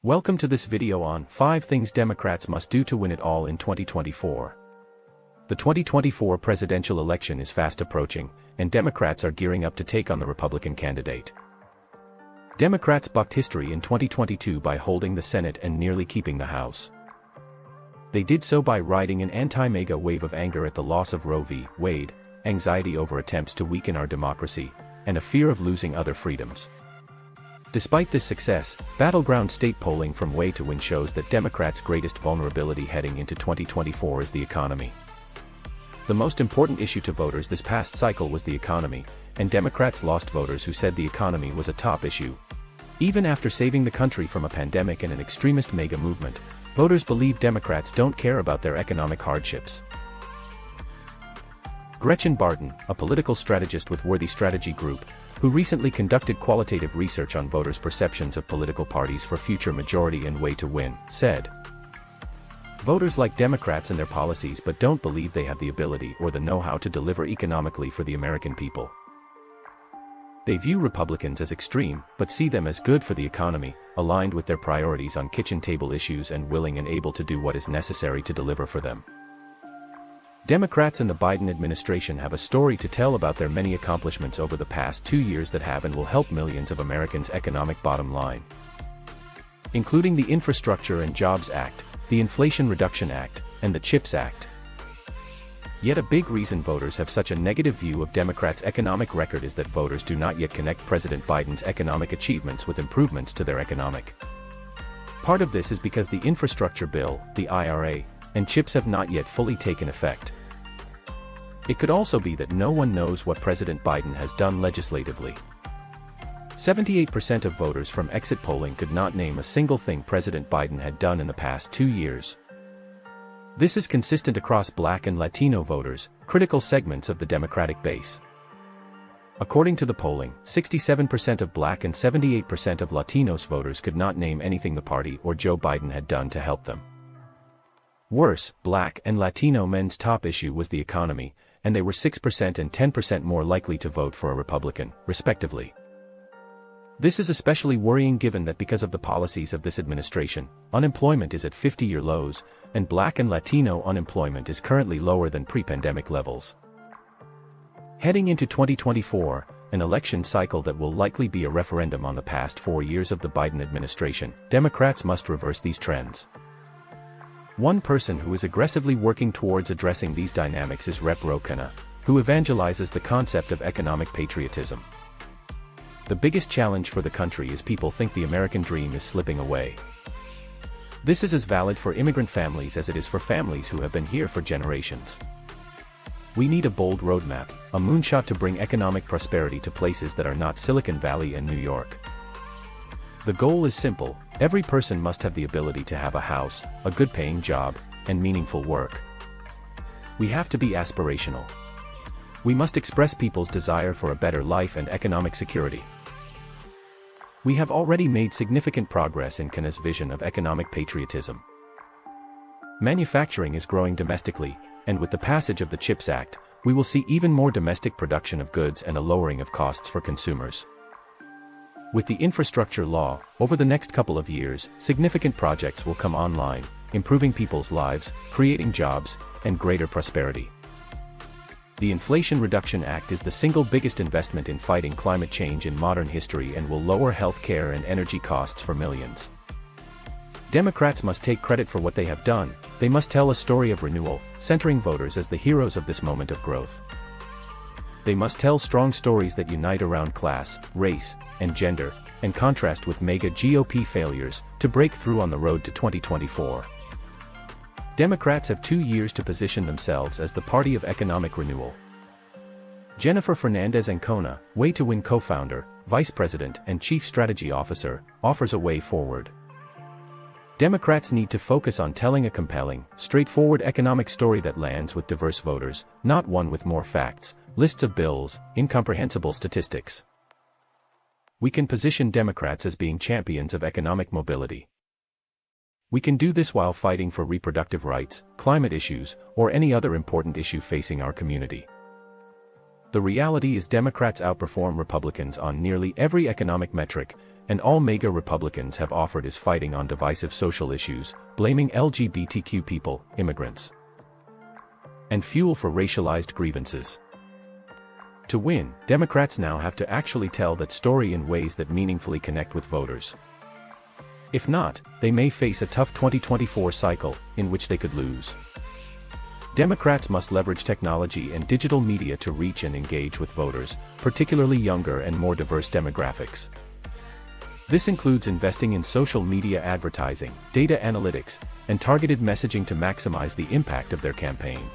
Welcome to this video on 5 things Democrats must do to win it all in 2024. The 2024 presidential election is fast approaching, and Democrats are gearing up to take on the Republican candidate. Democrats bucked history in 2022 by holding the Senate and nearly keeping the House. They did so by riding an anti-MAGA wave of anger at the loss of Roe v. Wade, anxiety over attempts to weaken our democracy, and a fear of losing other freedoms. Despite this success, battleground state polling from Way to Win shows that Democrats' greatest vulnerability heading into 2024 is the economy. The most important issue to voters this past cycle was the economy, and Democrats lost voters who said the economy was a top issue. Even after saving the country from a pandemic and an extremist MAGA movement, voters believe Democrats don't care about their economic hardships. Gretchen Barton, a political strategist with Worthy Strategy Group, who recently conducted qualitative research on voters' perceptions of political parties for future majority and Way to Win, said, "Voters like Democrats and their policies but don't believe they have the ability or the know-how to deliver economically for the American people. They view Republicans as extreme, but see them as good for the economy, aligned with their priorities on kitchen table issues and willing and able to do what is necessary to deliver for them." Democrats and the Biden administration have a story to tell about their many accomplishments over the past 2 years that have and will help millions of Americans' economic bottom line, including the Infrastructure and Jobs Act, the Inflation Reduction Act, and the CHIPS Act. Yet a big reason voters have such a negative view of Democrats' economic record is that voters do not yet connect President Biden's economic achievements with improvements to their economic. Part of this is because the infrastructure bill, the IRA, and CHIPS have not yet fully taken effect. It could also be that no one knows what President Biden has done legislatively. 78% of voters from exit polling could not name a single thing President Biden had done in the past 2 years. This is consistent across Black and Latino voters, critical segments of the Democratic base. According to the polling, 67% of Black and 78% of Latinos voters could not name anything the party or Joe Biden had done to help them. Worse, Black and Latino men's top issue was the economy, and they were 6% and 10% more likely to vote for a Republican, respectively. This is especially worrying given that because of the policies of this administration, unemployment is at 50-year lows, and Black and Latino unemployment is currently lower than pre-pandemic levels. Heading into 2024, an election cycle that will likely be a referendum on the past 4 years of the Biden administration, Democrats must reverse these trends. One person who is aggressively working towards addressing these dynamics is Rep. Ro Khanna, who evangelizes the concept of economic patriotism. The biggest challenge for the country is people think the American dream is slipping away. This is as valid for immigrant families as it is for families who have been here for generations. We need a bold roadmap, a moonshot to bring economic prosperity to places that are not Silicon Valley and New York. The goal is simple: every person must have the ability to have a house, a good-paying job, and meaningful work. We have to be aspirational. We must express people's desire for a better life and economic security. We have already made significant progress in Khanna's vision of economic patriotism. Manufacturing is growing domestically, and with the passage of the CHIPS Act, we will see even more domestic production of goods and a lowering of costs for consumers. With the infrastructure law, over the next couple of years, significant projects will come online, improving people's lives, creating jobs, and greater prosperity. The Inflation Reduction Act is the single biggest investment in fighting climate change in modern history and will lower health care and energy costs for millions. Democrats must take credit for what they have done. They must tell a story of renewal, centering voters as the heroes of this moment of growth. They must tell strong stories that unite around class, race, and gender, and contrast with MAGA GOP failures to break through on the road to 2024. Democrats have 2 years to position themselves as the party of economic renewal. Jennifer Fernandez-Ancona, Way to Win co-founder, vice president and chief strategy officer, offers a way forward. Democrats need to focus on telling a compelling, straightforward economic story that lands with diverse voters, not one with more facts, lists of bills, incomprehensible statistics. We can position Democrats as being champions of economic mobility. We can do this while fighting for reproductive rights, climate issues, or any other important issue facing our community. The reality is Democrats outperform Republicans on nearly every economic metric, and all mega Republicans have offered is fighting on divisive social issues, blaming LGBTQ people, immigrants, and fuel for racialized grievances. To win, Democrats now have to actually tell that story in ways that meaningfully connect with voters. If not, they may face a tough 2024 cycle, in which they could lose. Democrats must leverage technology and digital media to reach and engage with voters, particularly younger and more diverse demographics. This includes investing in social media advertising, data analytics, and targeted messaging to maximize the impact of their campaign.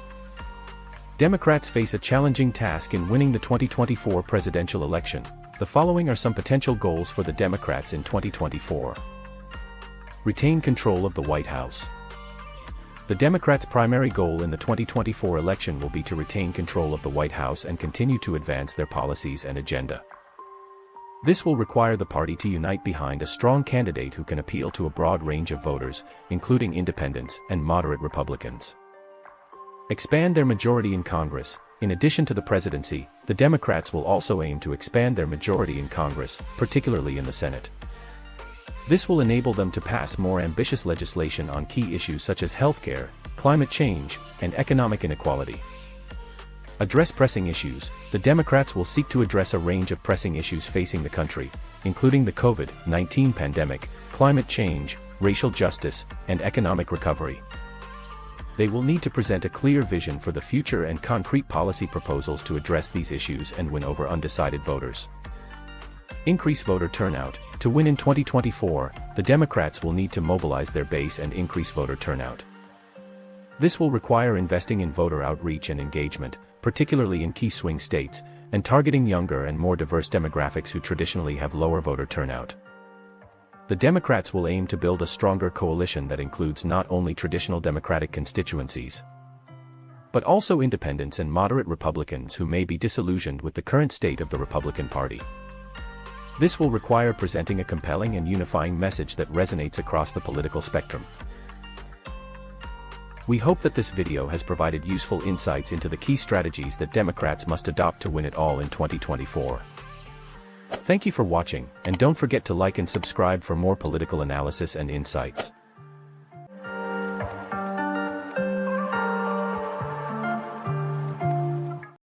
Democrats face a challenging task in winning the 2024 presidential election. The following are some potential goals for the Democrats in 2024. Retain control of the White House. The Democrats' primary goal in the 2024 election will be to retain control of the White House and continue to advance their policies and agenda. This will require the party to unite behind a strong candidate who can appeal to a broad range of voters, including independents and moderate Republicans. Expand their majority in Congress. In addition to the presidency, the Democrats will also aim to expand their majority in Congress, particularly in the Senate. This will enable them to pass more ambitious legislation on key issues such as healthcare, climate change, and economic inequality. Address pressing issues. The Democrats will seek to address a range of pressing issues facing the country, including the COVID-19 pandemic, climate change, racial justice, and economic recovery. They will need to present a clear vision for the future and concrete policy proposals to address these issues and win over undecided voters. Increase voter turnout. To win in 2024, the Democrats will need to mobilize their base and increase voter turnout. This will require investing in voter outreach and engagement, particularly in key swing states, and targeting younger and more diverse demographics who traditionally have lower voter turnout. The Democrats will aim to build a stronger coalition that includes not only traditional Democratic constituencies, but also independents and moderate Republicans who may be disillusioned with the current state of the Republican Party. This will require presenting a compelling and unifying message that resonates across the political spectrum. We hope that this video has provided useful insights into the key strategies that Democrats must adopt to win it all in 2024. Thank you for watching, and don't forget to like and subscribe for more political analysis and insights.